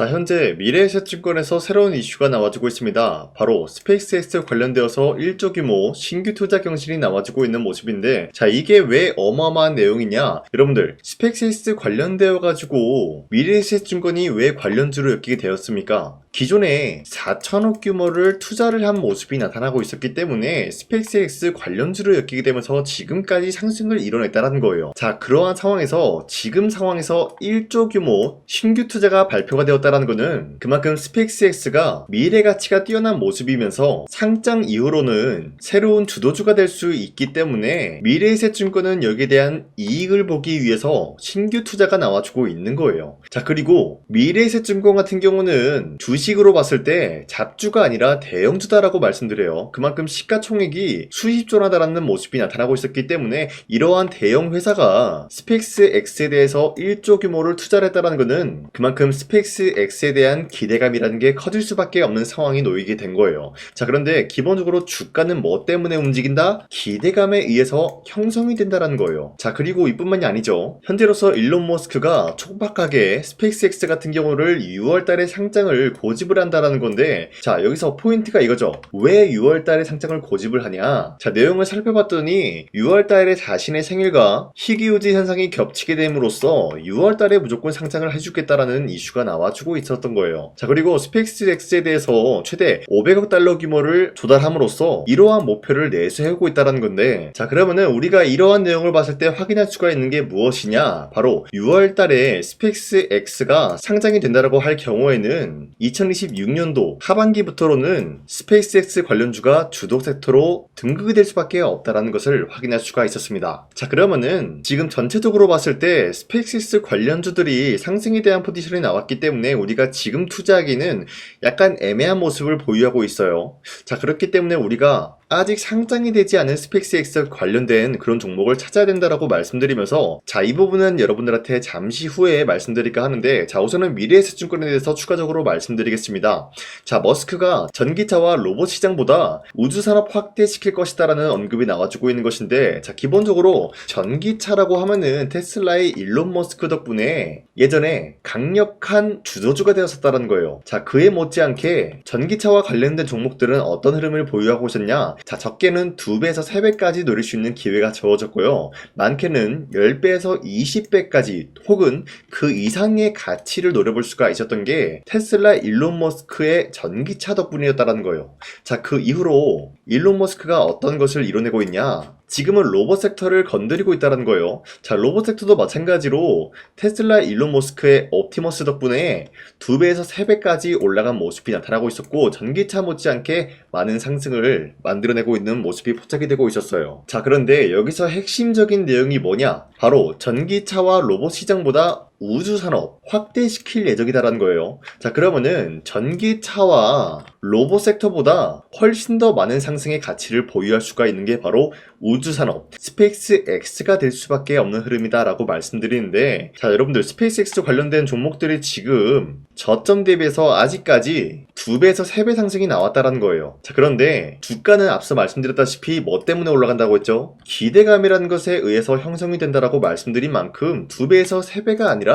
자, 현재 미래에셋증권에서 새로운 이슈가 나와주고 있습니다. 바로 스페이스X 관련되어서 1조 규모 신규 투자 경신이 나와주고 있는 모습인데, 자, 이게 왜 어마어마한 내용이냐? 여러분들, 스페이스X 관련되어 가지고 미래에셋증권이 왜 관련주로 엮이게 되었습니까? 기존에 4천억 규모를 투자를 한 모습이 나타나고 있었기 때문에 스페이스X 관련주로 엮이게 되면서 지금까지 상승을 이뤄냈다는 거예요. 자, 그러한 상황에서 지금 상황에서 1조 규모 신규 투자가 발표가 되었다는 것은 그만큼 스페이스X가 미래 가치가 뛰어난 모습이면서 상장 이후로는 새로운 주도주가 될 수 있기 때문에 미래에셋증권은 여기에 대한 이익을 보기 위해서 신규 투자가 나와주고 있는 거예요. 자, 그리고 미래에셋증권 같은 경우는 주식으로 봤을 때 잡주가 아니라 대형주다라고 말씀드려요. 그만큼 시가총액이 수십조나다라는 모습이 나타나고 있었기 때문에 이러한 대형 회사가 스페이스X에 대해서 1조 규모를 투자를 했다는 것은 그만큼 스페이스X에 대한 기대감이라는 게 커질 수밖에 없는 상황이 놓이게 된 거예요. 자, 그런데 기본적으로 주가는 뭐 때문에 움직인다? 기대감에 의해서 형성이 된다는 거예요. 자, 그리고 이뿐만이 아니죠. 현재로서 일론 머스크가 촉박하게 스페이스X 같은 경우를 6월달에 상장을 고집을 한다라는 건데, 자, 여기서 포인트가 이거죠. 왜 6월달에 상장을 고집을 하냐? 자, 내용을 살펴봤더니 6월달에 자신의 생일과 희귀유지 현상이 겹치게 됨으로써 6월달에 무조건 상장을 해주겠다라는 이슈가 나와주고 있었던 거예요. 자, 그리고 스페이스X에 대해서 최대 500억 달러 규모를 조달함으로써 이러한 목표를 내세우고 있다는 건데, 자, 그러면은 우리가 이러한 내용을 봤을 때 확인할 수가 있는 게 무엇이냐? 바로 6월달에 스페이스X가 상장이 된다라고 할 경우에는 2026년도 하반기부터로는 스페이스X 관련주가 주도 섹터로 등극이 될 수밖에 없다라는 것을 확인할 수가 있었습니다. 자, 그러면은 지금 전체적으로 봤을 때 스페이스X 관련주들이 상승에 대한 포지션이 나왔기 때문에 우리가 지금 투자하기는 약간 애매한 모습을 보유하고 있어요. 자, 그렇기 때문에 우리가 아직 상장이 되지 않은 스페이스X 관련된 그런 종목을 찾아야 된다라고 말씀드리면서, 자, 이 부분은 여러분들한테 잠시 후에 말씀드릴까 하는데, 자, 우선은 미래에셋증권에 대해서 추가적으로 말씀드리겠습니다. 자, 머스크가 전기차와 로봇 시장보다 우주산업 확대시킬 것이다라는 언급이 나와주고 있는 것인데, 자, 기본적으로 전기차라고 하면은 테슬라의 일론 머스크 덕분에 예전에 강력한 주도주가 되었었다는 거예요. 자, 그에 못지않게 전기차와 관련된 종목들은 어떤 흐름을 보유하고 있었냐? 자, 적게는 2배에서 3배까지 노릴 수 있는 기회가 주어졌고요. 많게는 10배에서 20배까지 혹은 그 이상의 가치를 노려볼 수가 있었던 게 테슬라 일론 머스크의 전기차 덕분이었다는 거예요. 자, 그 이후로 일론 머스크가 어떤 것을 이뤄내고 있냐? 지금은 로봇 섹터를 건드리고 있다는 거예요. 자, 로봇 섹터도 마찬가지로 테슬라 일론 머스크의 옵티머스 덕분에 2배에서 3배까지 올라간 모습이 나타나고 있었고, 전기차 못지않게 많은 상승을 만들어내고 있는 모습이 포착이 되고 있었어요. 자, 그런데 여기서 핵심적인 내용이 뭐냐? 바로 전기차와 로봇 시장보다 우주산업 확대시킬 예정이다라는 거예요. 자, 그러면은 전기차와 로봇 섹터보다 훨씬 더 많은 상승의 가치를 보유할 수가 있는 게 바로 우주산업 스페이스X가 될 수밖에 없는 흐름이다라고 말씀드리는데, 자, 여러분들 스페이스X 관련된 종목들이 지금 저점 대비해서 아직까지 2배에서 3배 상승이 나왔다는 거예요. 자, 그런데 주가는 앞서 말씀드렸다시피 뭐 때문에 올라간다고 했죠? 기대감이라는 것에 의해서 형성이 된다라고 말씀드린 만큼 2배에서 3배가 아니라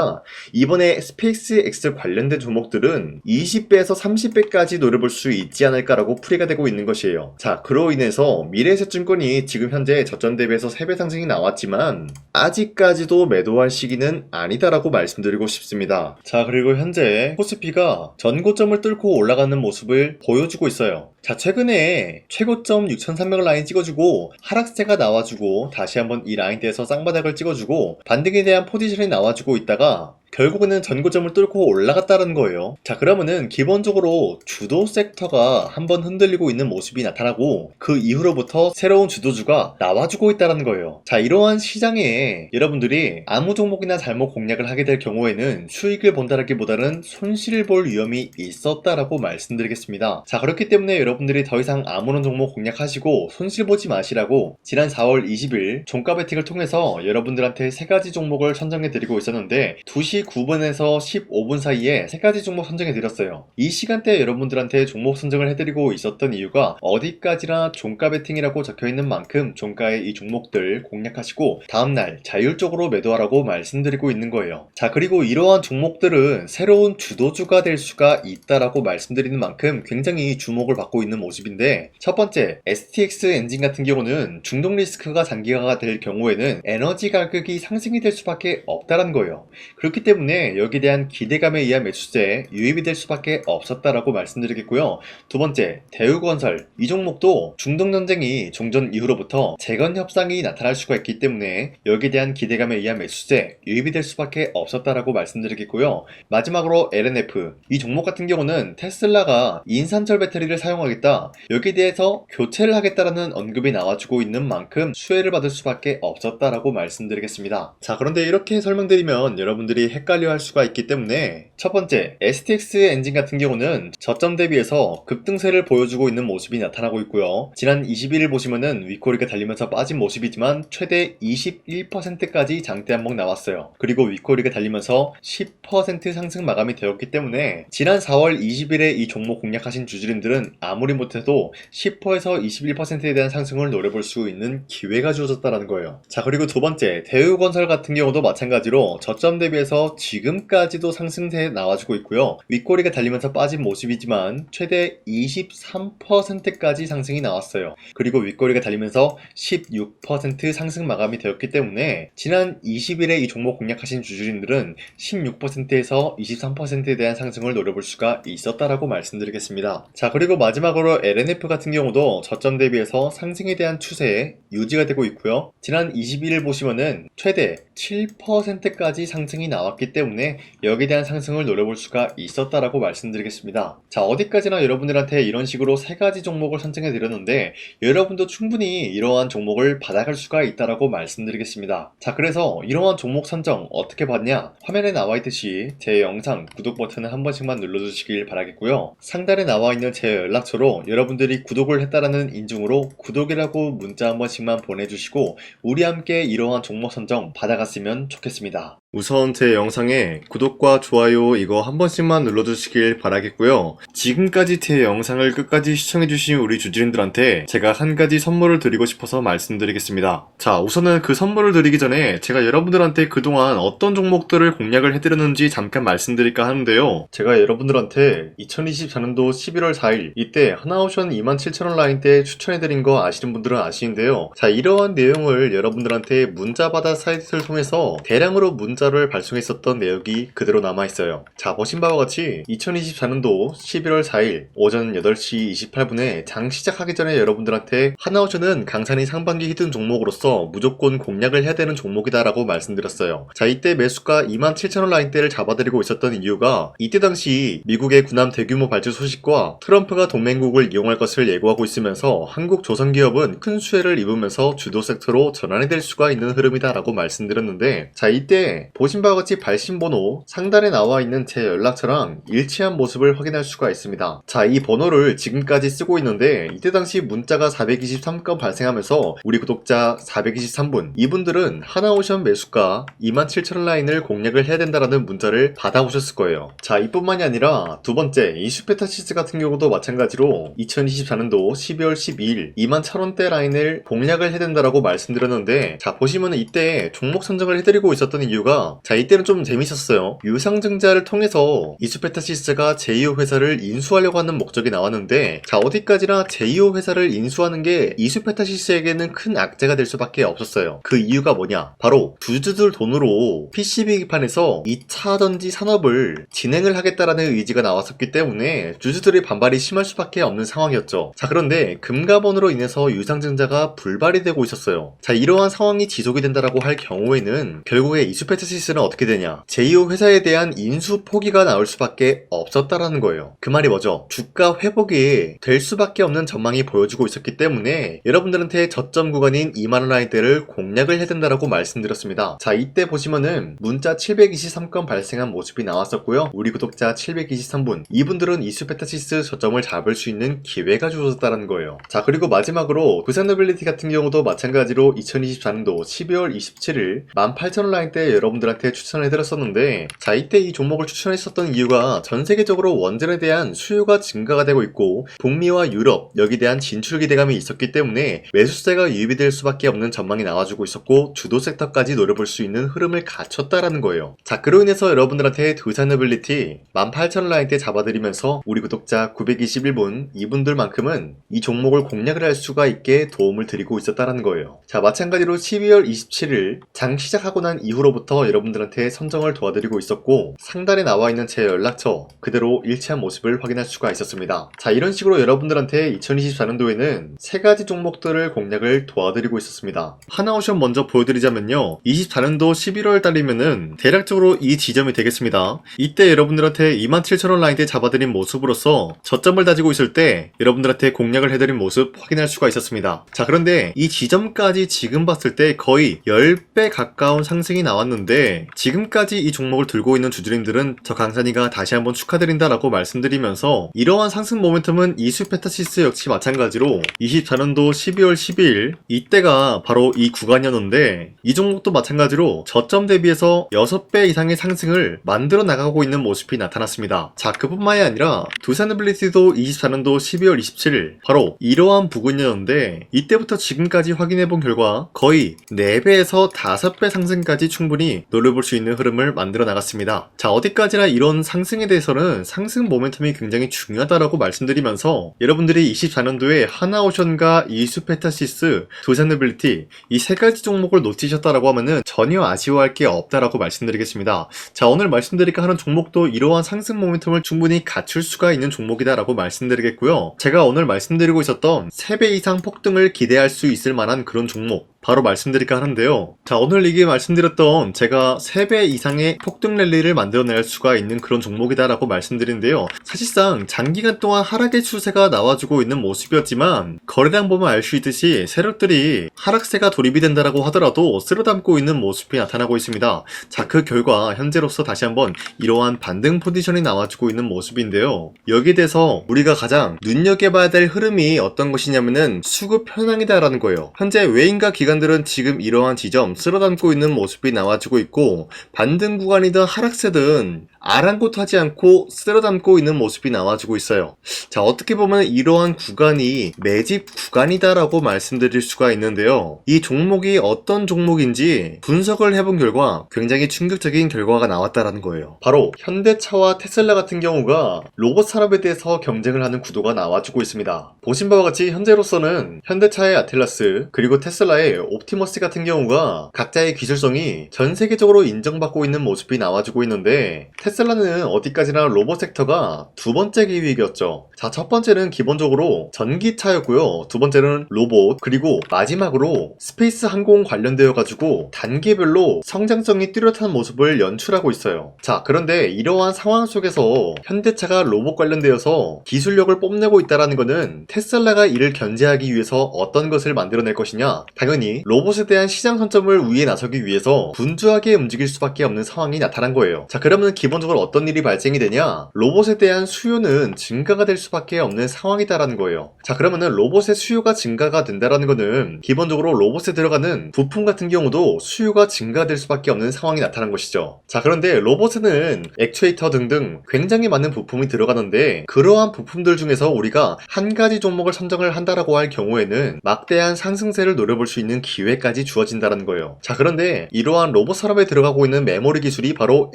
이번에 스페이스X 관련된 종목들은 20배에서 30배까지 노려볼 수 있지 않을까라고 풀이가 되고 있는 것이에요. 자, 그로 인해서 미래에셋증권이 지금 현재 저점 대비해서 3배 상승이 나왔지만 아직까지도 매도할 시기는 아니다라고 말씀드리고 싶습니다. 자, 그리고 현재 코스피가 전고점을 뚫고 올라가는 모습을 보여주고 있어요. 자, 최근에 최고점 6,300 라인 찍어주고 하락세가 나와주고 다시 한번 이 라인대에서 쌍바닥을 찍어주고 반등에 대한 포지션이 나와주고 있다가 결국에는 전고점을 뚫고 올라갔다는 거예요. 자, 그러면은 기본적으로 주도 섹터가 한번 흔들리고 있는 모습이 나타나고 그 이후로부터 새로운 주도주가 나와주고 있다는 거예요. 자, 이러한 시장에 여러분들이 아무 종목이나 잘못 공략을 하게 될 경우에는 수익을 본다라기보다는 손실을 볼 위험이 있었다라고 말씀드리겠습니다. 자, 그렇기 때문에 여러분들이 더 이상 아무런 종목 공략하시고 손실 보지 마시라고 지난 4월 20일 종가 베팅을 통해서 여러분들한테 3가지 종목을 선정해 드리고 있었는데 2시 12시 9분에서 15분 사이에 3가지 종목 선정해드렸어요. 이 시간대에 여러분들한테 종목 선정을 해드리고 있었던 이유가 어디까지나 종가 베팅이라고 적혀있는 만큼 종가의 이 종목들 공략하시고 다음날 자율적으로 매도하라고 말씀드리고 있는 거예요. 자, 그리고 이러한 종목들은 새로운 주도주가 될 수가 있다라고 말씀드리는 만큼 굉장히 주목을 받고 있는 모습인데, 첫 번째 STX 엔진 같은 경우는 중독 리스크가 장기화가 될 경우에는 에너지 가격이 상승이 될 수밖에 없다는 거예요. 그렇기 때문에 여기에 대한 기대감에 의한 매수세에 유입이 될 수밖에 없었다라고 말씀드리겠고요. 두 번째, 대우건설. 이 종목도 중동전쟁이 종전 이후로부터 재건 협상이 나타날 수가 있기 때문에 여기에 대한 기대감에 의한 매수세 유입이 될 수밖에 없었다라고 말씀드리겠고요. 마지막으로 LNF. 이 종목 같은 경우는 테슬라가 인산철 배터리를 사용하겠다, 여기에 대해서 교체를 하겠다라는 언급이 나와주고 있는 만큼 수혜를 받을 수밖에 없었다라고 말씀드리겠습니다. 자, 그런데 이렇게 설명드리면 여러분들이 헷갈려 할 수가 있기 때문에, 첫 번째 STX 엔진 같은 경우는 저점 대비해서 급등세를 보여주고 있는 모습이 나타나고 있고요. 지난 21일 보시면은 윗꼬리가 달리면서 빠진 모습이지만 최대 21%까지 장대 한몫 나왔어요. 그리고 윗꼬리가 달리면서 10% 상승 마감이 되었기 때문에 지난 4월 20일에 이 종목 공략하신 주주님들은 아무리 못해도 10%에서 21%에 대한 상승을 노려볼 수 있는 기회가 주어졌다는 거예요. 자, 그리고 두 번째 대우건설 같은 경우도 마찬가지로 저점 대비해서 지금까지도 상승세 나와주고 있고요. 윗꼬리가 달리면서 빠진 모습이지만 최대 23%까지 상승이 나왔어요. 그리고 윗꼬리가 달리면서 16% 상승 마감이 되었기 때문에 지난 20일에 이 종목 공략하신 주주님들은 16%에서 23%에 대한 상승을 노려볼 수가 있었다라고 말씀드리겠습니다. 자, 그리고 마지막으로 LNF 같은 경우도 저점 대비해서 상승에 대한 추세에 유지가 되고 있고요. 지난 21일 보시면은 최대 7%까지 상승이 나왔기 때문에 여기에 대한 상승을 노려볼 수가 있었다라고 말씀드리겠습니다. 자, 어디까지나 여러분들한테 이런 식으로 3가지 종목을 선정해 드렸는데 여러분도 충분히 이러한 종목을 받아갈 수가 있다라고 말씀드리겠습니다. 자, 그래서 이러한 종목 선정 어떻게 받냐? 화면에 나와 있듯이 제 영상 구독 버튼을 한 번씩만 눌러주시길 바라겠고요. 상단에 나와 있는 제 연락처로 여러분들이 구독을 했다라는 인증으로 구독이라고 문자 한 번씩만 보내주시고 우리 함께 이러한 종목 선정 받아갔으면 좋겠습니다. 우선 제 영상에 구독과 좋아요 이거 한 번씩만 눌러주시길 바라겠고요. 지금까지 제 영상을 끝까지 시청해주신 우리 주주님들한테 제가 한 가지 선물을 드리고 싶어서 말씀드리겠습니다. 자, 우선은 그 선물을 드리기 전에 제가 여러분들한테 그동안 어떤 종목들을 공략을 해드렸는지 잠깐 말씀드릴까 하는데요. 제가 여러분들한테 2024년도 11월 4일 이때 하나오션 27,000원 라인 때 추천해드린 거 아시는 분들은 아시는데요. 자, 이러한 내용을 여러분들한테 문자받아 사이트를 통해서 대량으로 문자를 발송했었던 내역이 그대로 남아있어요. 자, 보신 바와 같이 2024년도 11월 4일 오전 8시 28분에 장 시작하기 전에 여러분들한테 하나오션은 강산이 상반기 히든 종목으로서 무조건 공략을 해야 되는 종목이다 라고 말씀드렸어요. 자, 이때 매수가 27,000원 라인대를 잡아드리고 있었던 이유가 이때 당시 미국의 군함 대규모 발주 소식과 트럼프가 동맹국을 이용할 것을 예고하고 있으면서 한국 조선기업은 큰 수혜를 입으면서 주도 섹터로 전환이 될 수가 있는 흐름이다 라고 말씀드렸는데, 자, 이때 보신 바와 같이 발신번호 상단에 나와 있는 제 연락처랑 일치한 모습을 확인할 수가 있습니다. 자, 이 번호를 지금까지 쓰고 있는데 이때 당시 문자가 423건 발생하면서 우리 구독자 423분, 이분들은 하나오션 매수가 27,000원 라인을 공략을 해야 된다라는 문자를 받아오셨을 거예요. 자, 이뿐만이 아니라 두 번째 이슈페타시스 같은 경우도 마찬가지로 2024년도 12월 12일 21,000원대 라인을 공략을 해야 된다라고 말씀드렸는데, 자, 보시면은 이때 종목 선정을 해드리고 있었던 이유가, 자, 이때는 좀 재밌었어요. 유상증자를 통해서 이슈페타시스가 제2호 회사를 인수하려고 하는 목적이 나왔는데, 자, 어디까지나 제2호 회사를 인수하는 게 이슈페타시스에게는 큰 악재가 될 수밖에 없었어요. 그 이유가 뭐냐? 바로 주주들 돈으로 PCB판에서 2차 전지 산업을 진행을 하겠다라는 의지가 나왔었기 때문에 주주들의 반발이 심할 수밖에 없는 상황이었죠. 자, 그런데 금가번으로 인해서 유상증자가 불발이 되고 있었어요. 자, 이러한 상황이 지속이 된다라고 할 경우에는 결국에 이슈페타시스는 어떻게 되냐? 제2호 회사에 대한 인수 포기가 나올 수밖에 없었다라는 거예요. 그 말이 뭐죠? 주가 회복이 될 수밖에 없는 전망이 보여지고 있었기 때문에 여러분들한테 저점 구간인 2만원 라인대를 공략을 해야 된다라고 말씀드렸습니다. 자, 이때 보시면은 문자 723건 발생한 모습이 나왔었고요. 우리 구독자 723분, 이분들은 이슈페타시스 저점을 잡을 수 있는 기회가 주어졌다는 거예요. 자, 그리고 마지막으로 부산노빌리티 같은 경우도 마찬가지로 2024년도 12월 27일 18,000원 라인대 여러분 여러분들한테 추천해드렸었는데, 자, 이때 이 종목을 추천했었던 이유가 전 세계적으로 원전에 대한 수요가 증가가 되고 있고 북미와 유럽 여기에 대한 진출 기대감이 있었기 때문에 매수세가 유입이 될 수밖에 없는 전망이 나와주고 있었고 주도 섹터까지 노려볼 수 있는 흐름을 갖췄다라는 거예요. 자, 그로 인해서 여러분들한테 두산에빌리티 18,000원 라인대 잡아드리면서 우리 구독자 921분 이분들만큼은 이 종목을 공략을 할 수가 있게 도움을 드리고 있었다라는 거예요. 자, 마찬가지로 12월 27일 장 시작하고 난 이후로부터 여러분들한테 선정을 도와드리고 있었고 상단에 나와 있는 제 연락처 그대로 일치한 모습을 확인할 수가 있었습니다. 자, 이런 식으로 여러분들한테 2024년도에는 세 가지 종목들을 공략을 도와드리고 있었습니다. 하나오션 먼저 보여드리자면요, 24년도 11월 달이면은 대략적으로 이 지점이 되겠습니다. 이때 여러분들한테 27,000원 라인대 잡아드린 모습으로서 저점을 다지고 있을 때 여러분들한테 공략을 해드린 모습 확인할 수가 있었습니다. 자, 그런데 이 지점까지 지금 봤을 때 거의 10배 가까운 상승이 나왔는데 지금까지 이 종목을 들고 있는 주주님들은 저 강산이가 다시 한번 축하드린다라고 말씀드리면서 이러한 상승 모멘텀은 이수페타시스 역시 마찬가지로 24년도 12월 12일 이때가 바로 이 구간이었는데 이 종목도 마찬가지로 저점 대비해서 6배 이상의 상승을 만들어 나가고 있는 모습이 나타났습니다. 자, 그뿐만이 아니라 두산에빌리티도 24년도 12월 27일 바로 이러한 부근이었는데 이때부터 지금까지 확인해본 결과 거의 4배에서 5배 상승까지 충분히 노려볼 수 있는 흐름을 만들어 나갔습니다. 자, 어디까지나 이런 상승에 대해서는 상승 모멘텀이 굉장히 중요하다라고 말씀드리면서 여러분들이 24년도에 하나오션과 이수페타시스, 두산에빌리티 이 세 가지 종목을 놓치셨다라고 하면은 전혀 아쉬워할 게 없다라고 말씀드리겠습니다. 자, 오늘 말씀드릴까 하는 종목도 이러한 상승 모멘텀을 충분히 갖출 수가 있는 종목이다라고 말씀드리겠고요. 제가 오늘 말씀드리고 있었던 3배 이상 폭등을 기대할 수 있을 만한 그런 종목 바로 말씀드릴까 하는데요. 자, 오늘 이게 말씀드렸던 제가 3배 이상의 폭등 랠리를 만들어낼 수가 있는 그런 종목이다라고 말씀드리는데요. 사실상 장기간 동안 하락의 추세가 나와주고 있는 모습이었지만 거래량 보면 알 수 있듯이 세력들이 하락세가 돌입이 된다라고 하더라도 쓸어담고 있는 모습이 나타나고 있습니다. 자, 그 결과 현재로서 다시 한번 이러한 반등 포지션이 나와주고 있는 모습인데요. 여기에 대해서 우리가 가장 눈여겨봐야 될 흐름이 어떤 것이냐면은 수급 현황이다라는 거예요. 현재 외인과 기관들은 지금 이러한 지점 쓸어담고 있는 모습이 나와주고 있고 반등 구간이든 하락세든 아랑곳하지 않고 쓸어담고 있는 모습이 나와주고 있어요. 자, 어떻게 보면 이러한 구간이 매집 구간이다라고 말씀드릴 수가 있는데요. 이 종목이 어떤 종목인지 분석을 해본 결과 굉장히 충격적인 결과가 나왔다라는 거예요. 바로 현대차와 테슬라 같은 경우가 로봇 산업에 대해서 경쟁을 하는 구도가 나와주고 있습니다. 보신 바와 같이 현재로서는 현대차의 아틀라스 그리고 테슬라의 옵티머스 같은 경우가 각자의 기술성이 전 세계적으로 인정받고 있는 모습이 나와주고 있는데 테슬라는 어디까지나 로봇 섹터가 두 번째 기획이었죠. 자, 첫 번째는 기본적으로 전기차였고요. 두 번째는 로봇, 그리고 마지막으로 스페이스 항공 관련되어 가지고 단계별로 성장성이 뚜렷한 모습을 연출하고 있어요. 자, 그런데 이러한 상황 속에서 현대차가 로봇 관련되어서 기술력을 뽐내고 있다는 것은 테슬라가 이를 견제하기 위해서 어떤 것을 만들어낼 것이냐, 당연히 로봇에 대한 시장 선점을 위해 나서기 위해서 분주하게 움직일 수밖에 없는 상황이 나타난 거예요. 자, 그러면 기본적으로 어떤 일이 발생이 되냐, 로봇에 대한 수요는 증가가 될 수밖에 없는 상황이다라는 거예요. 자, 그러면은 로봇의 수요가 증가가 된다라는 거는 기본적으로 로봇에 들어가는 부품 같은 경우도 수요가 증가될 수밖에 없는 상황이 나타난 것이죠. 자, 그런데 로봇에는 액추에이터 등등 굉장히 많은 부품이 들어가는데 그러한 부품들 중에서 우리가 한 가지 종목을 선정을 한다라고 할 경우에는 막대한 상승세를 노려볼 수 있는 기회까지 주어진다는 거예요. 자, 그런데 이러한 로봇 산업에 들어가고 있는 메모리 기술이 바로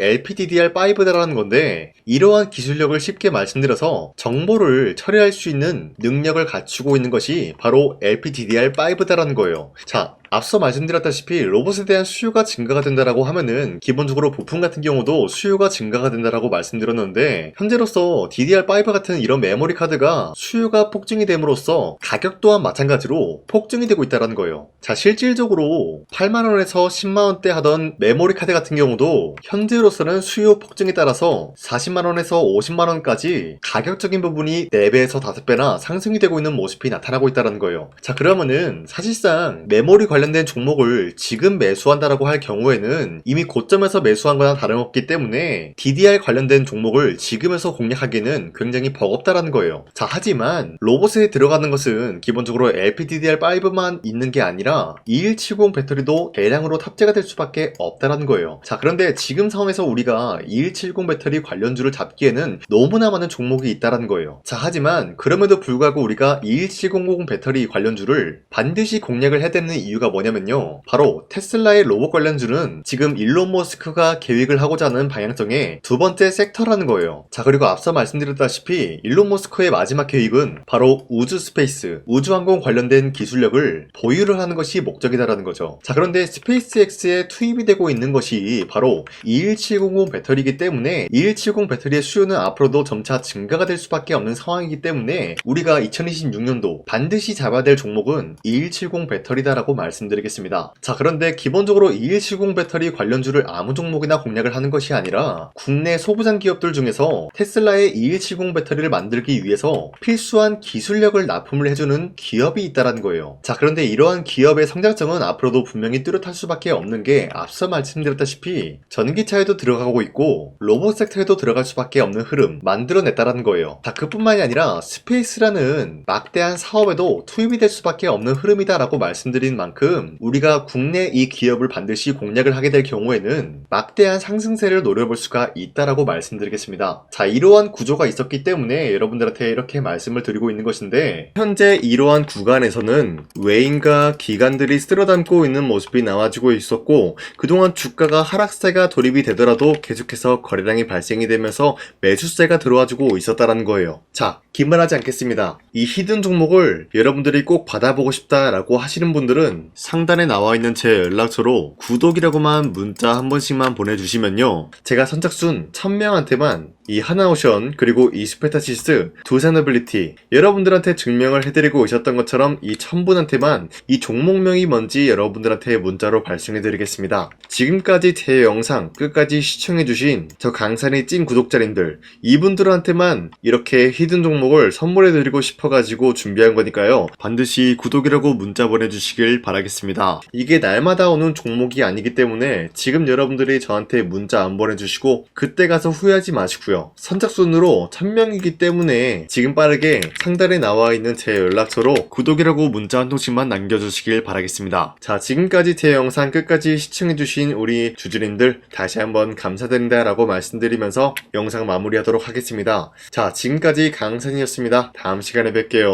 LPDDR5다라는 건데 이러한 기술력을 쉽게 말씀드려서 정보를 처리할 수 있는 능력을 갖추고 있는 것이 바로 LPDDR5다라는 거예요. 자, 앞서 말씀드렸다시피 로봇에 대한 수요가 증가가 된다라고 하면은 기본적으로 부품 같은 경우도 수요가 증가가 된다라고 말씀드렸는데 현재로서 DDR5 같은 이런 메모리 카드가 수요가 폭증이 됨으로써 가격 또한 마찬가지로 폭증이 되고 있다는 거예요. 자, 실질적으로 8만원에서 10만원대 하던 메모리 카드 같은 경우도 현재로서는 수요 폭증에 따라서 40만원에서 50만원까지 가격적인 부분이 4배에서 5배나 상승이 되고 있는 모습이 나타나고 있다는 거예요. 자, 그러면은 사실상 메모리 관련 관련된 종목을 지금 매수한다라고 할 경우에는 이미 고점에서 매수한 거나 다름없기 때문에 DDR 관련된 종목을 지금에서 공략하기는 굉장히 버겁다라는 거예요. 자, 하지만 로봇에 들어가는 것은 기본적으로 LPDDR5만 있는 게 아니라 2170 배터리도 대량으로 탑재가 될 수밖에 없다라는 거예요. 자, 그런데 지금 상황에서 우리가 2170 배터리 관련주를 잡기에는 너무나 많은 종목이 있다라는 거예요. 자, 하지만 그럼에도 불구하고 우리가 2170 배터리 관련주를 반드시 공략을 해야 되는 이유가 뭐냐면요, 바로 테슬라의 로봇 관련주는 지금 일론 머스크가 계획을 하고자 하는 방향성의 두 번째 섹터라는 거예요. 자, 그리고 앞서 말씀드렸다시피 일론 머스크의 마지막 계획은 바로 우주 스페이스, 우주항공 관련된 기술력을 보유를 하는 것이 목적이다라는 거죠. 자, 그런데 스페이스X에 투입이 되고 있는 것이 바로 21700 배터리이기 때문에 2170 배터리의 수요는 앞으로도 점차 증가가 될 수밖에 없는 상황이기 때문에 우리가 2026년도 반드시 잡아야 될 종목은 2170 배터리다라고 말씀드리겠습니다. 자, 그런데 기본적으로 2170 배터리 관련주를 아무 종목이나 공략을 하는 것이 아니라 국내 소부장 기업들 중에서 테슬라의 2170 배터리를 만들기 위해서 필수한 기술력을 납품을 해주는 기업이 있다라는 거예요. 자, 그런데 이러한 기업의 성장성은 앞으로도 분명히 뚜렷할 수밖에 없는 게 앞서 말씀드렸다시피 전기차에도 들어가고 있고 로봇 섹터에도 들어갈 수밖에 없는 흐름 만들어냈다라는 거예요. 자, 그뿐만이 아니라 스페이스라는 막대한 사업에도 투입이 될 수밖에 없는 흐름이다라고 말씀드린 만큼 우리가 국내 이 기업을 반드시 공략을 하게 될 경우에는 막대한 상승세를 노려볼 수가 있다라고 말씀드리겠습니다. 자, 이러한 구조가 있었기 때문에 여러분들한테 이렇게 말씀을 드리고 있는 것인데, 현재 이러한 구간에서는 외인과 기관들이 쓸어담고 있는 모습이 나와지고 있었고, 그동안 주가가 하락세가 돌입이 되더라도 계속해서 거래량이 발생이 되면서 매수세가 들어와주고 있었다라는 거예요. 자, 긴말하지 않겠습니다. 이 히든 종목을 여러분들이 꼭 받아보고 싶다라고 하시는 분들은 상단에 나와 있는 제 연락처로 구독이라고만 문자 한 번씩만 보내주시면요, 제가 선착순 1000명한테만 이 하나오션 그리고 이 스페타시스 두 사너빌리티 여러분들한테 증명을 해드리고 있었던 것처럼 이 1000분한테만 이 종목명이 뭔지 여러분들한테 문자로 발송해드리겠습니다. 지금까지 제 영상 끝까지 시청해주신 저 강산의 찐 구독자님들, 이분들한테만 이렇게 히든 종목을 선물해드리고 싶어가지고 준비한 거니까요, 반드시 구독이라고 문자 보내주시길 바라겠습니다. 이게 날마다 오는 종목이 아니기 때문에 지금 여러분들이 저한테 문자 안 보내주시고 그때 가서 후회하지 마시고요, 선착순으로 1000명이기 때문에 지금 빠르게 상단에 나와 있는 제 연락처로 구독이라고 문자 한 통씩만 남겨주시길 바라겠습니다. 자, 지금까지 제 영상 끝까지 시청해주신 우리 주주님들 다시 한번 감사드린다 라고 말씀드리면서 영상 마무리하도록 하겠습니다. 자, 지금까지 강산이었습니다. 다음 시간에 뵐게요.